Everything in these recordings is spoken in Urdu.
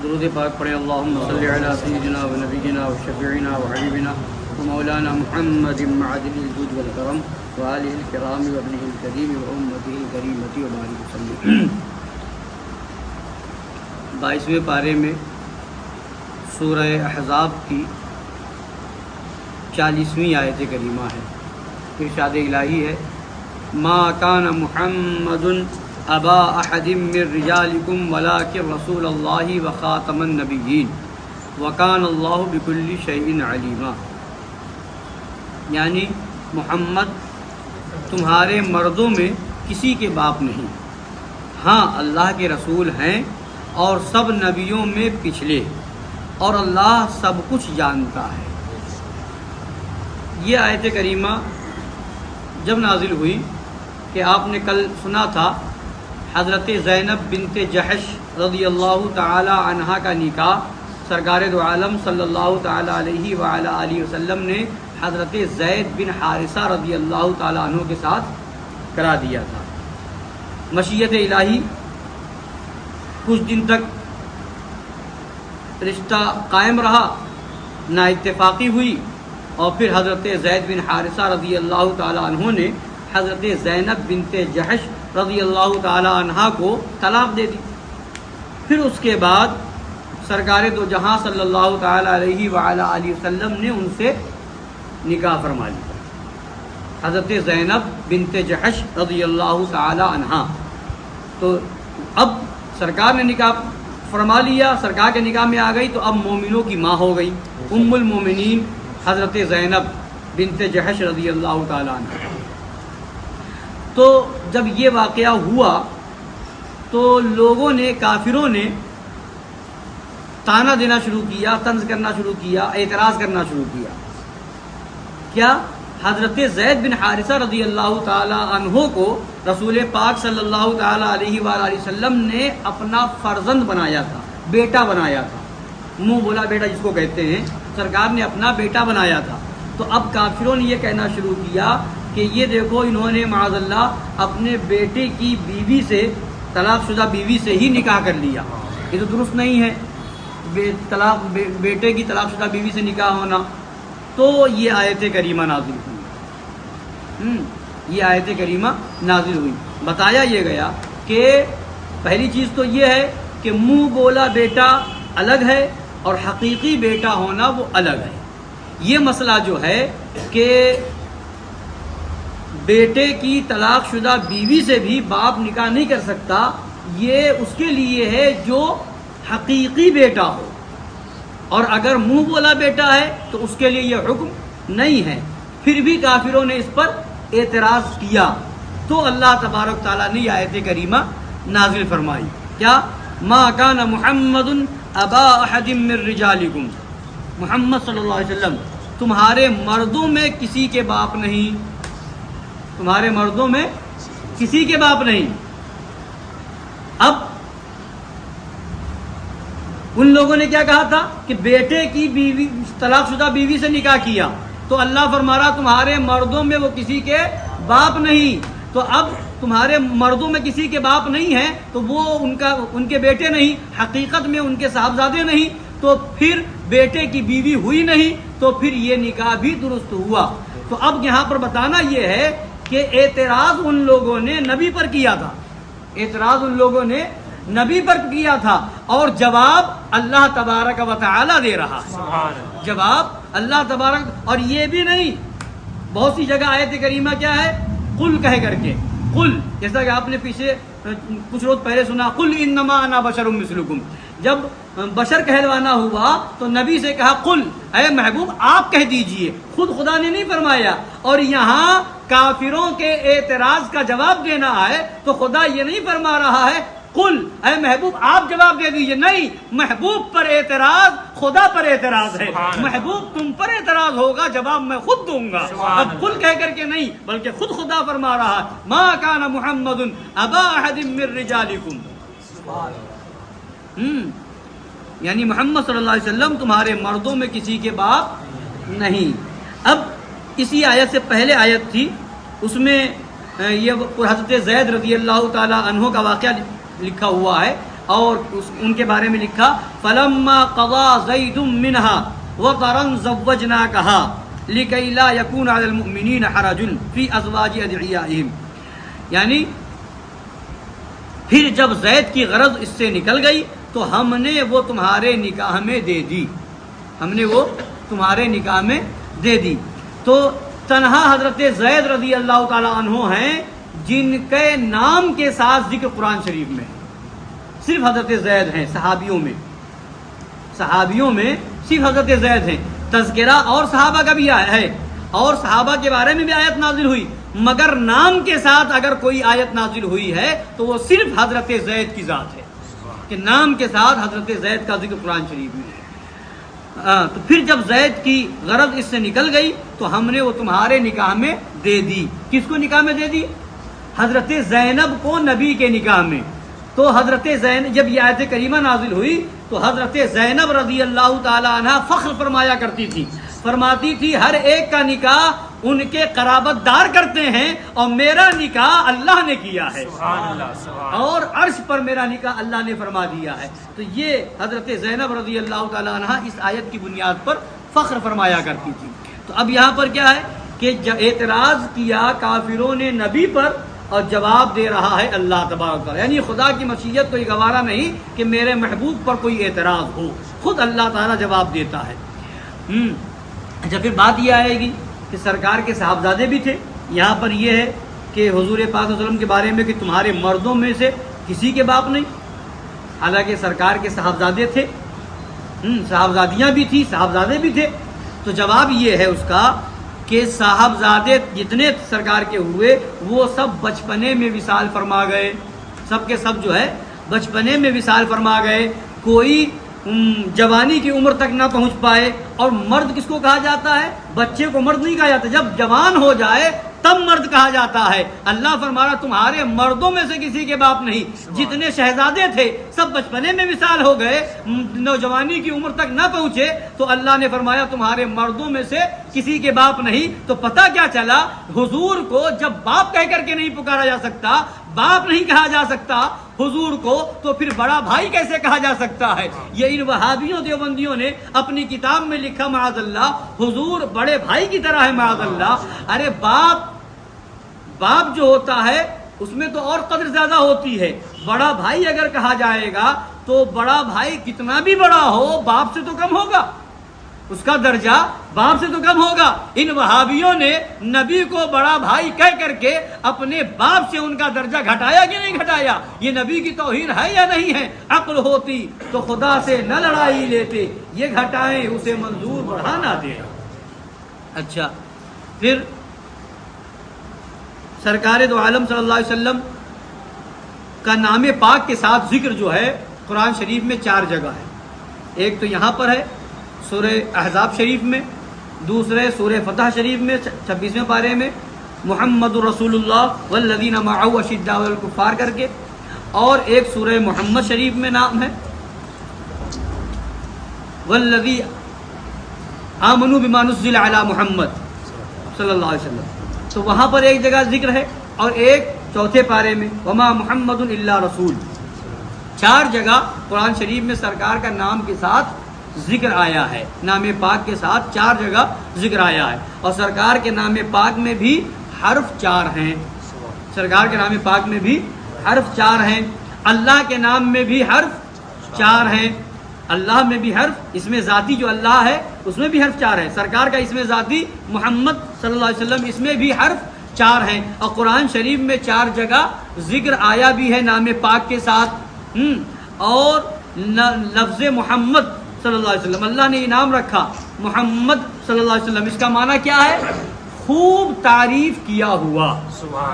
درود پاک پڑھیں اللہم صلی علی سیدنا و نبینا و شفیعنا و حبیبنا و مولانا محمد معدل الجود والکرم و آلہ الکرام و ابنہ الکریم و امتہ الکریمۃ و بارک وسلم۔ 22ویں پارے میں سورہ احزاب کی 40ویں آیت کریمہ ہے۔ ارشاد الہی ہے ما کان محمد ابا احد من رجالکم ولکن رسول اللہ وخاتم النبیین وکان اللہ بکل شیء علیما، یعنی محمد تمہارے مردوں میں کسی کے باپ نہیں، ہاں اللہ کے رسول ہیں اور سب نبیوں میں پچھلے، اور اللہ سب کچھ جانتا ہے۔ یہ آیت کریمہ جب نازل ہوئی کہ آپ نے کل سنا تھا حضرت زینب بنت جحش رضی اللہ تعالی عنہا کا نکاح سرکار دو عالم صلی اللہ تعالی علیہ وآلہ آلہ وسلم نے حضرت زید بن حارثہ رضی اللہ تعالی عنہ کے ساتھ کرا دیا تھا۔ مشیت الہی کچھ دن تک رشتہ قائم رہا، نا اتفاقی ہوئی، اور پھر حضرت زید بن حارثہ رضی اللہ تعالی عنہ نے حضرت زینب بنت جحش رضی اللہ تعالی عنہا کو طلاق دے دی۔ پھر اس کے بعد سرکار دو جہاں صلی اللہ تعالی علیہ وآلہ آلہ وسلم نے ان سے نکاح فرما لیا، حضرت زینب بنت جحش رضی اللہ تعالی عنہا۔ تو اب سرکار نے نکاح فرما لیا، سرکار کے نکاح میں آ گئی، تو اب مومنوں کی ماں ہو گئی ام المومنین حضرت زینب بنت جحش رضی اللہ تعالی عنہ۔ تو جب یہ واقعہ ہوا تو لوگوں نے، کافروں نے طعنہ دینا شروع کیا، طنز کرنا شروع کیا، اعتراض کرنا شروع کیا۔ کیا؟ حضرت زید بن حارثہ رضی اللہ تعالی عنہ کو رسول پاک صلی اللہ تعالی علیہ وآلہ وسلم نے اپنا فرزند بنایا تھا، بیٹا بنایا تھا، منہ بولا بیٹا جس کو کہتے ہیں، سرکار نے اپنا بیٹا بنایا تھا۔ تو اب کافروں نے یہ کہنا شروع کیا کہ یہ دیکھو انہوں نے معاذ اللہ اپنے بیٹے کی بیوی سے، طلاق شدہ بیوی سے ہی نکاح کر لیا، یہ تو درست نہیں ہے بیٹے کی طلاق شدہ بیوی سے نکاح ہونا۔ تو یہ آیت کریمہ نازل ہوئی، یہ آیت کریمہ نازل ہوئی۔ بتایا یہ گیا کہ پہلی چیز تو یہ ہے کہ منہ بولا بیٹا الگ ہے اور حقیقی بیٹا ہونا وہ الگ ہے۔ یہ مسئلہ جو ہے کہ بیٹے کی طلاق شدہ بیوی سے بھی باپ نکاح نہیں کر سکتا، یہ اس کے لیے ہے جو حقیقی بیٹا ہو، اور اگر منہ بولا بیٹا ہے تو اس کے لیے یہ حکم نہیں ہے۔ پھر بھی کافروں نے اس پر اعتراض کیا تو اللہ تبارک تعالیٰ نے یہ آیت کریمہ نازل فرمائی۔ کیا؟ ما کان محمد ابا احد من رجالکم، محمد صلی اللہ علیہ وسلم تمہارے مردوں میں کسی کے باپ نہیں، تمہارے مردوں میں کسی کے باپ نہیں۔ اب ان لوگوں نے کیا کہا تھا کہ بیٹے کی بیوی، طلاق شدہ بیوی سے نکاح کیا، تو اللہ فرما رہا تمہارے مردوں میں وہ کسی کے باپ نہیں۔ تو اب تمہارے مردوں میں کسی کے باپ نہیں ہیں تو وہ ان کے بیٹے نہیں، حقیقت میں ان کے صاحبزادے نہیں، تو پھر بیٹے کی بیوی ہوئی نہیں، تو پھر یہ نکاح بھی درست ہوا۔ تو اب یہاں پر بتانا یہ ہے کہ اعتراض ان لوگوں نے نبی پر کیا تھا، اعتراض ان لوگوں نے نبی پر کیا تھا، اور جواب اللہ تبارک و تعالی دے رہا ہے، جواب اللہ تبارک۔ اور یہ بھی نہیں، بہت سی جگہ آیت کریمہ کیا ہے؟ قل کہہ کر کے، قل، جیسا کہ آپ نے پیچھے کچھ روز پہلے سنا، قل انما انا بشر مثلکم۔ جب بشر کہلوانا ہوا تو نبی سے کہا قل، اے محبوب آپ کہہ دیجئے، خود خدا نے نہیں فرمایا۔ اور یہاں کافروں کے اعتراض کا جواب دینا ہے تو خدا یہ نہیں فرما رہا ہے قل، اے محبوب آپ جواب دے دیجئے، نہیں، محبوب پر اعتراض خدا پر اعتراض ہے، محبوب تم پر اعتراض ہوگا، جواب میں خود دوں گا۔ اب قل کہہ کر کے نہیں، بلکہ خود خدا فرما رہا ہے ما کان محمد ابا احد من رجالکم، یعنی محمد صلی اللہ علیہ وسلم تمہارے مردوں میں کسی کے باپ نہیں۔ اب اسی آیت سے پہلے آیت تھی، اس میں یہ حضرت زید رضی اللہ تعالی عنہ کا واقعہ لکھا ہوا ہے۔ اور ان کے بارے میں لکھا فلما قضى زید منها وطرا زوجناكها لكي لا يكون على المؤمنين حرج في ازواج ادعيائهم، یعنی پھر جب زید کی غرض اس سے نکل گئی تو ہم نے وہ تمہارے نکاح میں دے دی، ہم نے وہ تمہارے نکاح میں دے دی۔ تو تنہا حضرت زید رضی اللہ تعالی عنہ ہیں جن کے نام کے ساتھ ذکر قرآن شریف میں ہے، صرف حضرت زید ہیں صحابیوں میں صرف حضرت زید ہیں۔ تذکرہ اور صحابہ کا بھی ہے، اور صحابہ کے بارے میں بھی آیت نازل ہوئی، مگر نام کے ساتھ اگر کوئی آیت نازل ہوئی ہے تو وہ صرف حضرت زید کی ذات ہے، کہ نام کے ساتھ حضرت زید کا ذکر قرآن شریف میں ہے۔ تو پھر جب زید کی غرض اس سے نکل گئی تو ہم نے وہ تمہارے نکاح میں دے دی۔ کس کو نکاح میں دے دی؟ حضرت زینب کو نبی کے نکاح میں۔ تو حضرت زینب جب یہ آیت کریمہ نازل ہوئی تو حضرت زینب رضی اللہ تعالی عنہ فخر فرمایا کرتی تھی، فرماتی تھی ہر ایک کا نکاح ان کے قرابت دار کرتے ہیں اور میرا نکاح اللہ نے کیا ہے، اور عرش پر میرا نکاح اللہ نے فرما دیا ہے۔ تو یہ حضرت زینب رضی اللہ تعالی عنہ اس آیت کی بنیاد پر فخر فرمایا کرتی تھی۔ تو اب یہاں پر کیا ہے کہ اعتراض کیا کافروں نے نبی پر اور جواب دے رہا ہے اللہ تبارک و تعالی، یعنی خدا کی مشیت کو یہ گوارا نہیں کہ میرے محبوب پر کوئی اعتراض ہو، خود اللہ تعالیٰ جواب دیتا ہے۔ اچھا، پھر بات یہ آئے گی کہ سرکار کے صاحبزادے بھی تھے۔ یہاں پر یہ ہے کہ حضور پاک صلی اللہ علیہ وسلم کے بارے میں کہ تمہارے مردوں میں سے کسی کے باپ نہیں، حالانکہ سرکار کے صاحبزادے تھے، صاحبزادیاں بھی تھیں، صاحبزادے بھی تھے۔ تو جواب یہ ہے اس کا کہ صاحبزادے جتنے سرکار کے ہوئے وہ سب بچپنے میں وصال فرما گئے، سب کے سب جو ہے بچپنے میں وصال فرما گئے، کوئی جوانی کی عمر تک نہ پہنچ پائے۔ اور مرد کس کو کہا جاتا ہے؟ بچے کو مرد نہیں کہا جاتا، جب جوان ہو جائے تب مرد کہا جاتا ہے۔ اللہ فرما رہا تمہارے مردوں میں سے کسی کے باپ نہیں، جتنے شہزادے تھے سب بچپنے میں وصال ہو گئے، نوجوانی کی عمر تک نہ پہنچے، تو اللہ نے فرمایا تمہارے مردوں میں سے کسی کے باپ نہیں۔ تو پتہ کیا چلا، حضور کو جب باپ کہہ کر کے نہیں پکارا جا سکتا، باپ نہیں کہا جا سکتا حضور کو، تو پھر بڑا بھائی کیسے کہا جا سکتا ہے؟ یہ ان وہابیوں دیوبندیوں نے اپنی کتاب میں لکھا معاذ اللہ، حضور بڑے بھائی کی طرح ہے معاذ اللہ۔ ارے باپ جو ہوتا ہے اس میں تو اور قدر زیادہ ہوتی ہے، بڑا بھائی اگر کہا جائے گا تو بڑا بھائی کتنا بھی بڑا ہو باپ سے تو کم ہوگا، اس کا درجہ باپ سے تو کم ہوگا۔ ان وہابیوں نے نبی کو بڑا بھائی کہہ کر کے اپنے باپ سے ان کا درجہ گھٹایا کہ نہیں گھٹایا؟ یہ نبی کی توہین ہے یا نہیں ہے؟ عقل ہوتی تو خدا سے نہ لڑائی لیتے، یہ گھٹائیں اسے منظور بڑھانا دے۔ اچھا، پھر سرکار دو عالم صلی اللہ علیہ وسلم کا نام پاک کے ساتھ ذکر جو ہے قرآن شریف میں 4 جگہ ہے۔ ایک تو یہاں پر ہے سورہ احزاب شریف میں، دوسرے سورہ فتح شریف میں 26ویں پارے میں محمد رسول اللہ والذین معہ اشداء علی الکفار کر کے، اور ایک سورہ محمد شریف میں نام ہے والذی آمنوا بما نزل علی محمد صلی اللہ علیہ وسلم، تو وہاں پر ایک جگہ ذکر ہے، اور ایک 4 پارے میں وما محمد الا رسول۔ 4 جگہ قرآن شریف میں سرکار کا نام کے ساتھ ذکر آیا ہے، نام پاک کے ساتھ 4 جگہ ذکر آیا ہے، اور سرکار کے نام پاک میں بھی حرف 4 ہیں، سرکار کے نام پاک میں بھی حرف 4 ہیں، اللہ کے نام میں بھی حرف 4 ہیں، اللہ میں بھی حرف، اس میں ذاتی جو اللہ ہے اس میں بھی حرف 4 ہے، سرکار کا اس میں ذاتی محمد صلی اللہ علیہ وسلم اس میں بھی حرف 4 ہیں، اور قرآن شریف میں 4 جگہ ذکر آیا بھی ہے نام پاک کے ساتھ، اور لفظ محمد صلی اللہ علیہ وسلم اللہ نے انعام رکھا، محمد صلی اللہ علیہ وسلم، اس کا معنی کیا ہے؟ خوب تعریف کیا ہوا،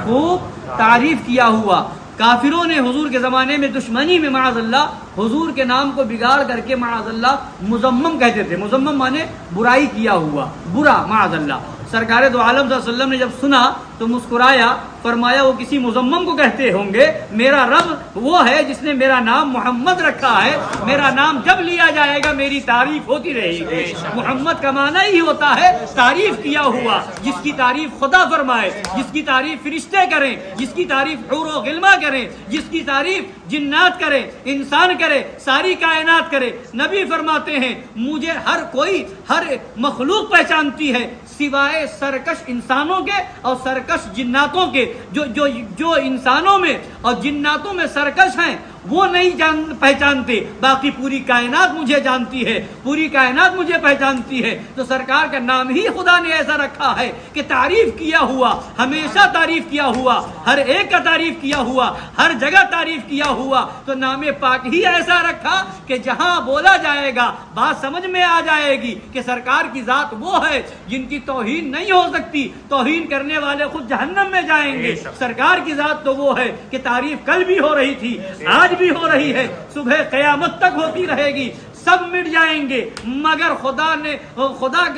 خوب تعریف کیا ہوا۔ کافروں نے حضور کے زمانے میں دشمنی میں معاذ اللہ حضور کے نام کو بگاڑ کر کے معاذ اللہ مذمم کہتے تھے، مذمم مانے برائی کیا ہوا، برا معاذ اللہ۔ سرکار دو عالم صلی اللہ علیہ وسلم نے جب سنا تو مسکرایا، فرمایا وہ کسی مزمم کو کہتے ہوں گے میرا رب وہ ہے جس نے میرا نام محمد رکھا ہے، میرا نام جب لیا جائے گا میری تعریف ہوتی رہے گی۔ محمد کا معنی ہی ہوتا ہے تعریف کیا ہوا، جس کی تعریف خدا فرمائے، جس کی تعریف فرشتے کریں، جس کی تعریف حور و غلماں کریں، جس کی تعریف جنات کرے، انسان کرے، ساری کائنات کرے۔ نبی فرماتے ہیں مجھے ہر کوئی، ہر مخلوق پہچانتی ہے سوائے سرکش انسانوں کے اور سرکش جناتوں کے۔ جو انسانوں میں اور جناتوں میں سرکش ہیں وہ نہیں پہچانتے، باقی پوری کائنات مجھے جانتی ہے، پوری کائنات مجھے پہچانتی ہے۔ تو سرکار کا نام ہی خدا نے ایسا رکھا ہے کہ تعریف کیا ہوا، ہمیشہ تعریف کیا ہوا، ہر ایک کا تعریف کیا ہوا، ہر جگہ تعریف کیا ہوا۔ تو نام پاک ہی ایسا رکھا کہ جہاں بولا جائے گا بات سمجھ میں آ جائے گی کہ سرکار کی ذات وہ ہے جن کی توہین نہیں ہو سکتی، توہین کرنے والے خود جہنم میں جائیں گے۔ سرکار کی ذات تو وہ ہے کہ تعریف کل بھی ہو رہی تھی، آج بھی ہو رہی ہے، صبح قیامت تک ہوتی رہے گی۔ سب مٹ جائیں گے مگر خدا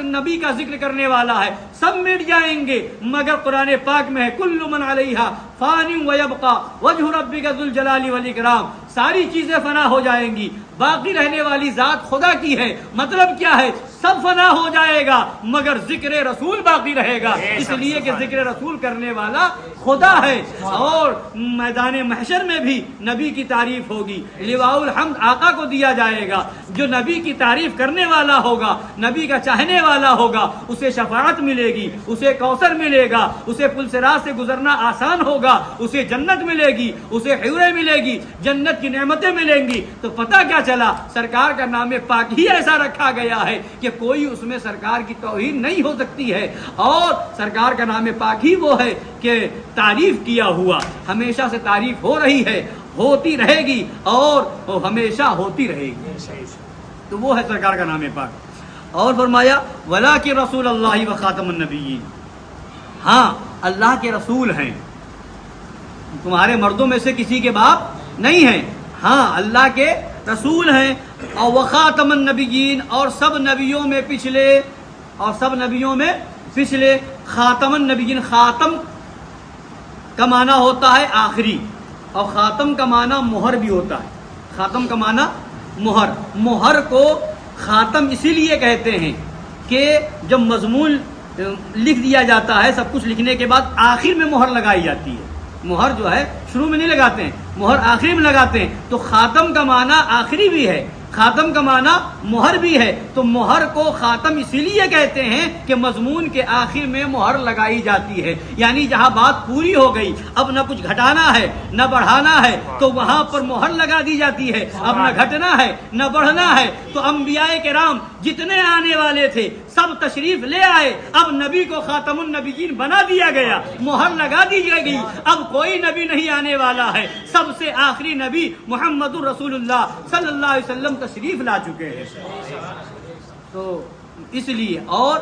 نبی کا ذکر کرنے والا ہے، سب مٹ جائیں گے مگر قرآن پاک میں ہے کل من علیہا فان ویبقى وجہ ربک ذو الجلال والاکرام۔ ساری چیزیں فنا ہو جائیں گی، باقی رہنے والی ذات خدا کی ہے۔ مطلب کیا ہے؟ سب فنا ہو جائے گا مگر ذکر رسول باقی رہے گا، اس لیے کہ ذکر رسول کرنے والا خدا ہے۔ اور میدان محشر میں بھی نبی کی تعریف ہوگی، لواء الحمد آقا کو دیا جائے گا۔ جو نبی کی تعریف کرنے والا ہوگا، نبی کا چاہنے والا ہوگا، اسے شفاعت ملے گی، اسے کوثر ملے گا، اسے پل صراط سے گزرنا آسان ہوگا، اسے جنت ملے گی، اسے حوریں ملے گی، جنت کی نعمتیں ملیں گی۔ تو پتہ کیا چلا؟ سرکار کا نام پاک ہی ایسا رکھا گیا ہے کہ کوئی اس میں سرکار کی توہین نہیں ہو سکتی ہے، اور سرکار کا نام پاک ہی وہ ہے کہ تعریف کیا ہوا، ہمیشہ سے تعریف ہو رہی ہے، ہوتی رہے گی اور ہمیشہ ہوتی رہے گی۔ تو وہ ہے سرکار کا نام پاک۔ اور فرمایا وَلَٰكِن رسول اللہ وخاتم النبیین، ہاں اللہ کے رسول ہیں، تمہارے مردوں میں سے کسی کے باپ نہیں ہیں، ہاں اللہ کے رسول ہیں، اور وخاتم النبیین، اور سب نبیوں میں پچھلے، اور سب نبیوں میں پچھلے۔ خاتم النبیین، خاتم کا معنی ہوتا ہے آخری، اور خاتم کا معنی مہر بھی ہوتا ہے۔ خاتم کا معنی مہر، مہر کو خاتم اسی لیے کہتے ہیں کہ جب مضمون لکھ دیا جاتا ہے، سب کچھ لکھنے کے بعد آخر میں مہر لگائی جاتی ہے۔ مہر جو ہے شروع میں نہیں لگاتے ہیں، مہر آخری میں لگاتے ہیں۔ تو خاتم کا معنی آخری بھی ہے، خاتم کا معنی مہر بھی ہے۔ تو مہر کو خاتم اسی لیے کہتے ہیں کہ مضمون کے آخر میں مہر لگائی جاتی ہے، یعنی جہاں بات پوری ہو گئی، اب نہ کچھ گھٹانا ہے نہ بڑھانا ہے، تو وہاں پر مہر لگا دی جاتی ہے۔ اب نہ گھٹنا ہے نہ بڑھنا ہے۔ تو انبیاء کرام جتنے آنے والے تھے سب تشریف لے آئے، اب نبی کو خاتم النبیین بنا دیا گیا، مہر لگا دی گئی۔ اب کوئی نبی نہیں آنے والا ہے، سب سے آخری نبی محمد رسول اللہ صلی اللہ علیہ وسلم تشریف لا چکے ہیں۔ تو اس لیے، اور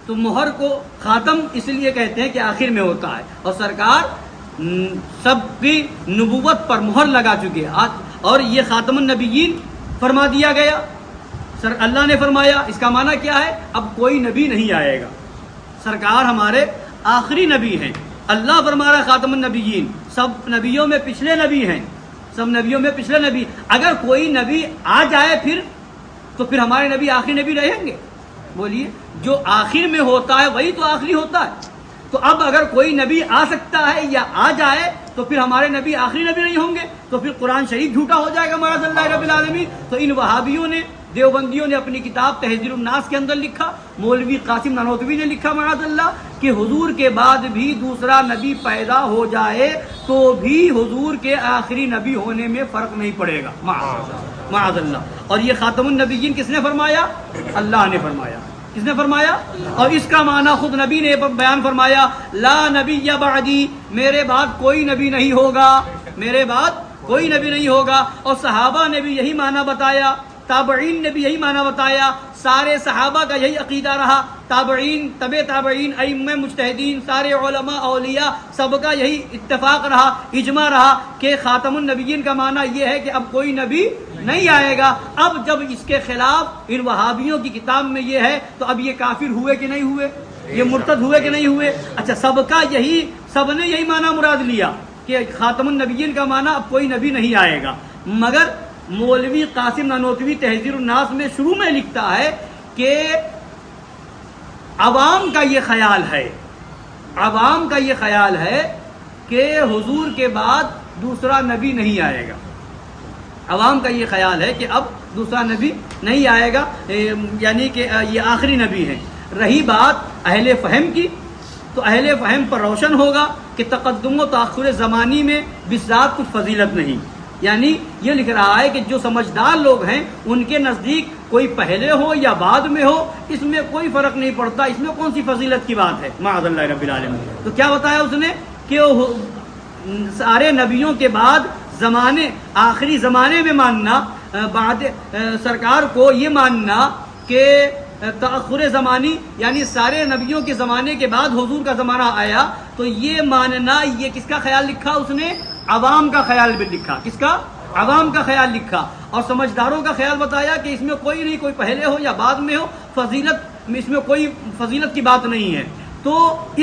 تو مہر کو خاتم اس لیے کہتے ہیں کہ آخر میں ہوتا ہے، اور سرکار سب کی نبوت پر مہر لگا چکے ہیں، اور یہ خاتم النبیین فرما دیا گیا۔ سر اللہ نے فرمایا، اس کا معنی کیا ہے؟ اب کوئی نبی نہیں آئے گا، سرکار ہمارے آخری نبی ہیں۔ اللہ فرما رہا خاتم النبیین، سب نبیوں میں پچھلے نبی ہیں، سب نبیوں میں پچھلے نبی۔ اگر کوئی نبی آ جائے پھر تو پھر ہمارے نبی آخری نبی رہیں گے؟ بولیے، جو آخر میں ہوتا ہے وہی تو آخری ہوتا ہے۔ تو اب اگر کوئی نبی آ سکتا ہے یا آ جائے تو پھر ہمارے نبی آخری نبی نہیں ہوں گے، تو پھر قرآن شریف جھوٹا ہو جائے گا معاذ اللہ رب العالمین۔ تو ان وہابیوں نے، دیوبندیوں نے اپنی کتاب تہذیب الناس کے اندر لکھا، مولوی قاسم نانوتوی نے لکھا معاذ اللہ کہ حضور کے بعد بھی دوسرا نبی پیدا ہو جائے تو بھی حضور کے آخری نبی ہونے میں فرق نہیں پڑے گا، معاذ اللہ۔ اور یہ خاتم النبیین کس نے فرمایا؟ اللہ نے فرمایا۔ کس نے فرمایا؟ اور اس کا معنی خود نبی نے بیان فرمایا، لا نبی بعدی، میرے بعد کوئی نبی نہیں ہوگا، میرے بعد کوئی نبی نہیں ہوگا۔ اور صحابہ نے بھی یہی معنی بتایا، تابعین نے بھی یہی معنی بتایا، سارے صحابہ کا یہی عقیدہ رہا، تابعین، تبع تابعین، ائمہ مجتہدین، سارے علماء اولیاء، سب کا یہی اتفاق رہا، اجماع رہا کہ خاتم النبیین کا معنی یہ ہے کہ اب کوئی نبی نہیں آئے گا۔ اب جب اس کے خلاف ان وہابیوں کی کتاب میں یہ ہے تو اب یہ کافر ہوئے کہ نہیں ہوئے؟ یہ مرتد ہوئے کہ نہیں ہوئے؟ اچھا، سب کا یہی سب نے یہی معنی مراد لیا کہ خاتم النبیین کا معنی اب کوئی نبی نہیں آئے گا، مگر مولوی قاسم نانوتوی تحذیر الناس میں شروع میں لکھتا ہے کہ عوام کا یہ خیال ہے، عوام کا یہ خیال ہے کہ حضور کے بعد دوسرا نبی نہیں آئے گا، عوام کا یہ خیال ہے کہ اب دوسرا نبی نہیں آئے گا، یعنی کہ یہ آخری نبی ہے۔ رہی بات اہل فہم کی، تو اہل فہم پر روشن ہوگا کہ تقدم و تاخر زمانی میں بذات کچھ فضیلت نہیں، یعنی یہ لکھ رہا ہے کہ جو سمجھدار لوگ ہیں ان کے نزدیک کوئی پہلے ہو یا بعد میں ہو اس میں کوئی فرق نہیں پڑتا، اس میں کون سی فضیلت کی بات ہے، معاذ اللہ رب العالمین۔ تو کیا بتایا اس نے کہ سارے نبیوں کے بعد زمانے آخری زمانے میں ماننا، بعد سرکار کو یہ ماننا کہ تأخر زمانی یعنی سارے نبیوں کے زمانے کے بعد حضور کا زمانہ آیا، تو یہ ماننا، یہ کس کا خیال لکھا اس نے؟ عوام کا خیال بھی لکھا۔ کس کا؟ عوام کا خیال لکھا، اور سمجھداروں کا خیال بتایا کہ اس میں کوئی نہیں، کوئی پہلے ہو یا بعد میں ہو، فضیلت اس میں کوئی فضیلت کی بات نہیں ہے۔ تو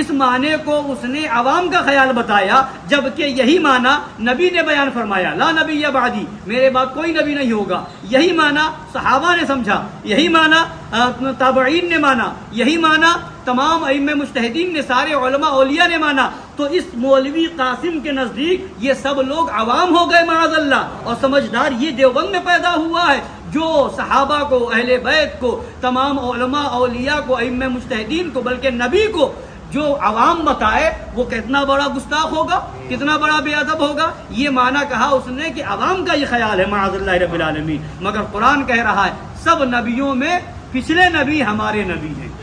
اس معنی کو اس نے عوام کا خیال بتایا، جبکہ یہی معنی نبی نے بیان فرمایا، لا نبی بعدی، میرے بعد کوئی نبی نہیں ہوگا، یہی معنی صحابہ نے سمجھا، یہی معنی تابعین نے مانا، یہی معنی تمام ائمہ مجتہدین نے، سارے علماء اولیاء نے مانا۔ تو اس مولوی قاسم کے نزدیک یہ سب لوگ عوام ہو گئے معاذ اللہ، اور سمجھدار یہ دیوبند میں پیدا ہوا ہے جو صحابہ کو، اہل بیت کو، تمام علماء اولیاء کو، ائمہ مجتہدین کو، بلکہ نبی کو جو عوام بتائے وہ کتنا بڑا گستاخ ہوگا، کتنا بڑا بے ادب ہوگا۔ یہ معنی کہا اس نے کہ عوام کا یہ خیال ہے معاذ اللہ رب العالمین، مگر قرآن کہہ رہا ہے سب نبیوں میں پچھلے نبی ہمارے نبی ہیں۔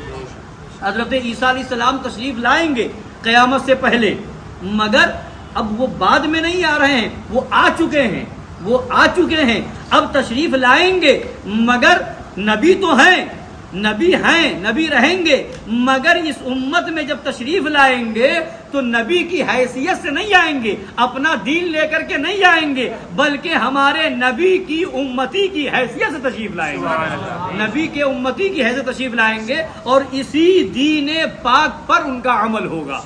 حضرت عیسیٰ علیہ السلام تشریف لائیں گے قیامت سے پہلے، مگر اب وہ بعد میں نہیں آ رہے ہیں، وہ آ چکے ہیں، وہ آ چکے ہیں، اب تشریف لائیں گے، مگر نبی تو ہیں، نبی ہیں، نبی رہیں گے، مگر اس امت میں جب تشریف لائیں گے تو نبی کی حیثیت سے نہیں آئیں گے، اپنا دین لے کر کے نہیں آئیں گے، بلکہ ہمارے نبی کی امتی کی حیثیت سے تشریف لائیں گے، نبی کے امتی کی حیثیت تشریف لائیں گے، اور اسی دین پاک پر ان کا عمل ہوگا۔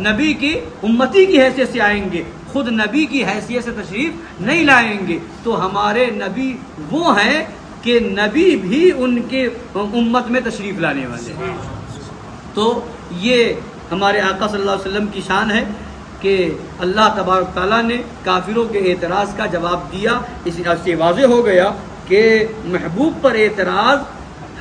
نبی کی امتی کی حیثیت سے آئیں گے، خود نبی کی حیثیت سے تشریف نہیں لائیں گے۔ تو ہمارے نبی وہ ہیں کہ نبی بھی ان کے امت میں تشریف لانے والے ہیں۔ تو یہ ہمارے آقا صلی اللہ علیہ وسلم کی شان ہے کہ اللہ تبارک تعالیٰ نے کافروں کے اعتراض کا جواب دیا۔ اس سے واضح ہو گیا کہ محبوب پر اعتراض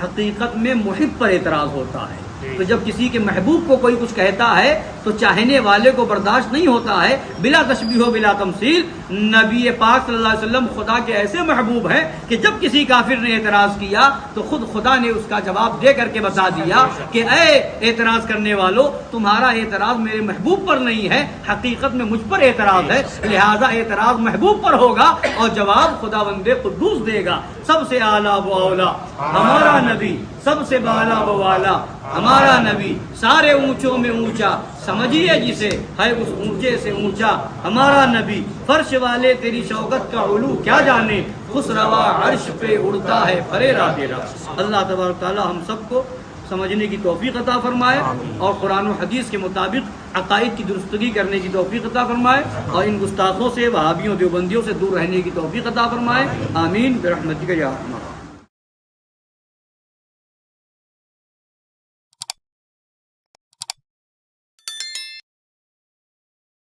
حقیقت میں محب پر اعتراض ہوتا ہے۔ تو جب کسی کے محبوب کو کوئی کچھ کہتا ہے تو چاہنے والے کو برداشت نہیں ہوتا ہے، بلا تشبیہ و بلا تمثیل۔ نبی پاک صلی اللہ علیہ وسلم خدا کے ایسے محبوب ہیں کہ جب کسی کافر نے اعتراض کیا تو خود خدا نے اس کا جواب دے کر کے بتا دیا کہ اے اعتراض کرنے والو، تمہارا اعتراض میرے محبوب پر نہیں ہے، حقیقت میں مجھ پر اعتراض ہے، لہذا اعتراض محبوب پر ہوگا اور جواب خدا بند قدوس دے گا۔ سب سے اعلیٰ و اولا ہمارا نبی، سب سے بالا و والا ہمارا نبی، سارے اونچوں میں اونچا، سمجھیے جسے ہے اس اونچے سے اونچا ہمارا نبی، فرش والے تیری شوکت کا علو کیا جانے، خسروا عرش پہ اڑتا ہے پریرا تیرا۔ اللہ تبارک تعالی ہم سب کو سمجھنے کی توفیق عطا فرمائے اور قرآن و حدیث کے مطابق عقائد کی درستگی کرنے کی توفیق عطا فرمائے، اور ان گستاخوں سے، وہابیوں، دیوبندیوں سے دور رہنے کی توفیق عطا فرمائے۔ آمین برحمتک یا ارحم۔